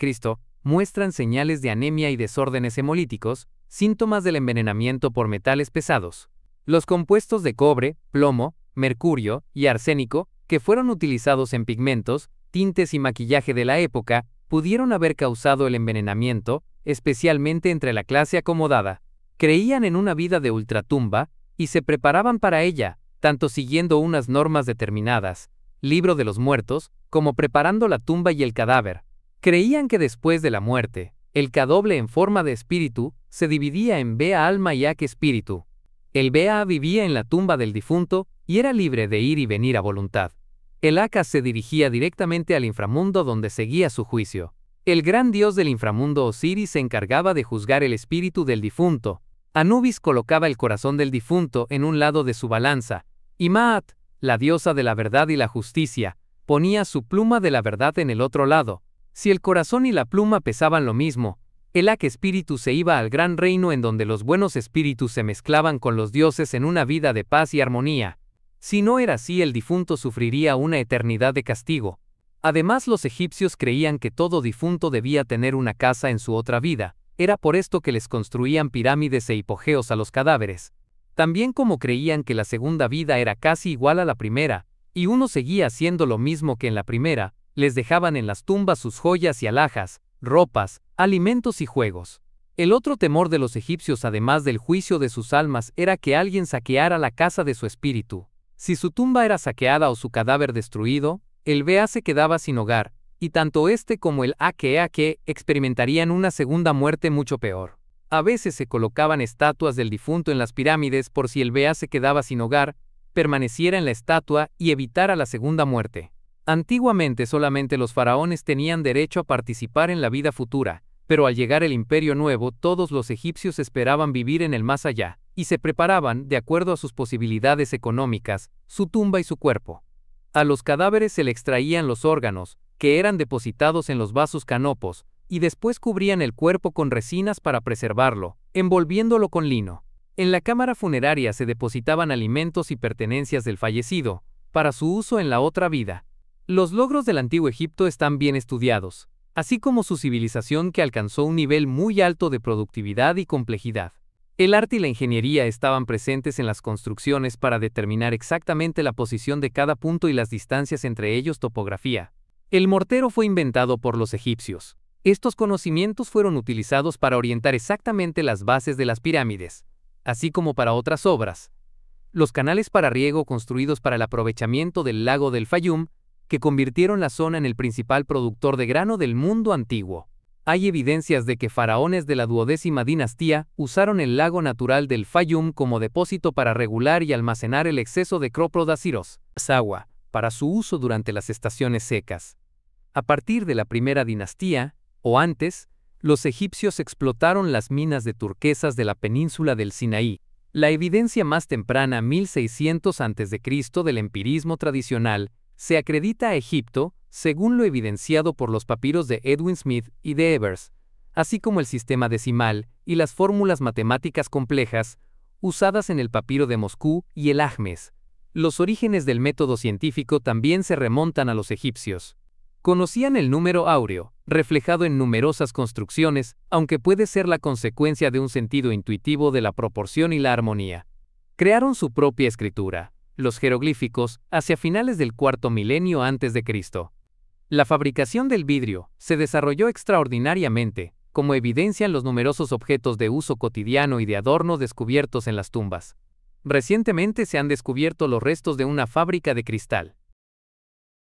muestran señales de anemia y desórdenes hemolíticos, síntomas del envenenamiento por metales pesados. Los compuestos de cobre, plomo, mercurio y arsénico, que fueron utilizados en pigmentos, tintes y maquillaje de la época, pudieron haber causado el envenenamiento, especialmente entre la clase acomodada. Creían en una vida de ultratumba y se preparaban para ella, tanto siguiendo unas normas determinadas, libro de los muertos, como preparando la tumba y el cadáver. Creían que después de la muerte, el cadoble en forma de espíritu se dividía en Bea alma y Ak espíritu. El Bea vivía en la tumba del difunto y era libre de ir y venir a voluntad. El Ak se dirigía directamente al inframundo donde seguía su juicio. El gran dios del inframundo Osiris se encargaba de juzgar el espíritu del difunto. Anubis colocaba el corazón del difunto en un lado de su balanza, y Maat, la diosa de la verdad y la justicia, ponía su pluma de la verdad en el otro lado. Si el corazón y la pluma pesaban lo mismo, el Ak espíritu se iba al gran reino en donde los buenos espíritus se mezclaban con los dioses en una vida de paz y armonía. Si no era así, el difunto sufriría una eternidad de castigo. Además, los egipcios creían que todo difunto debía tener una casa en su otra vida. Era por esto que les construían pirámides e hipogeos a los cadáveres. También como creían que la segunda vida era casi igual a la primera, y uno seguía haciendo lo mismo que en la primera, les dejaban en las tumbas sus joyas y alhajas, ropas, alimentos y juegos. El otro temor de los egipcios, además del juicio de sus almas, era que alguien saqueara la casa de su espíritu. Si su tumba era saqueada o su cadáver destruido, el Bea se quedaba sin hogar, y tanto este como el Ake experimentarían una segunda muerte mucho peor. A veces se colocaban estatuas del difunto en las pirámides por si el Bea se quedaba sin hogar, permaneciera en la estatua y evitara la segunda muerte. Antiguamente solamente los faraones tenían derecho a participar en la vida futura, pero al llegar el Imperio Nuevo todos los egipcios esperaban vivir en el más allá, y se preparaban, de acuerdo a sus posibilidades económicas, su tumba y su cuerpo. A los cadáveres se le extraían los órganos, que eran depositados en los vasos canopos, y después cubrían el cuerpo con resinas para preservarlo, envolviéndolo con lino. En la cámara funeraria se depositaban alimentos y pertenencias del fallecido, para su uso en la otra vida. Los logros del Antiguo Egipto están bien estudiados, así como su civilización que alcanzó un nivel muy alto de productividad y complejidad. El arte y la ingeniería estaban presentes en las construcciones para determinar exactamente la posición de cada punto y las distancias entre ellos. Topografía. El mortero fue inventado por los egipcios. Estos conocimientos fueron utilizados para orientar exactamente las bases de las pirámides, así como para otras obras. Los canales para riego construidos para el aprovechamiento del lago del Fayum, que convirtieron la zona en el principal productor de grano del mundo antiguo. Hay evidencias de que faraones de la 12ª dinastía usaron el lago natural del Fayum como depósito para regular y almacenar el exceso de crópodaciros, agua, para su uso durante las estaciones secas. A partir de la primera dinastía, o antes, los egipcios explotaron las minas de turquesas de la península del Sinaí. La evidencia más temprana, 1600 a.C., del empirismo tradicional, se acredita a Egipto, según lo evidenciado por los papiros de Edwin Smith y de Evers, así como el sistema decimal y las fórmulas matemáticas complejas usadas en el papiro de Moscú y el Ajmes. Los orígenes del método científico también se remontan a los egipcios. Conocían el número áureo, reflejado en numerosas construcciones, aunque puede ser la consecuencia de un sentido intuitivo de la proporción y la armonía. Crearon su propia escritura, los jeroglíficos, hacia finales del cuarto milenio antes de Cristo. La fabricación del vidrio se desarrolló extraordinariamente, como evidencian los numerosos objetos de uso cotidiano y de adorno descubiertos en las tumbas. Recientemente se han descubierto los restos de una fábrica de cristal.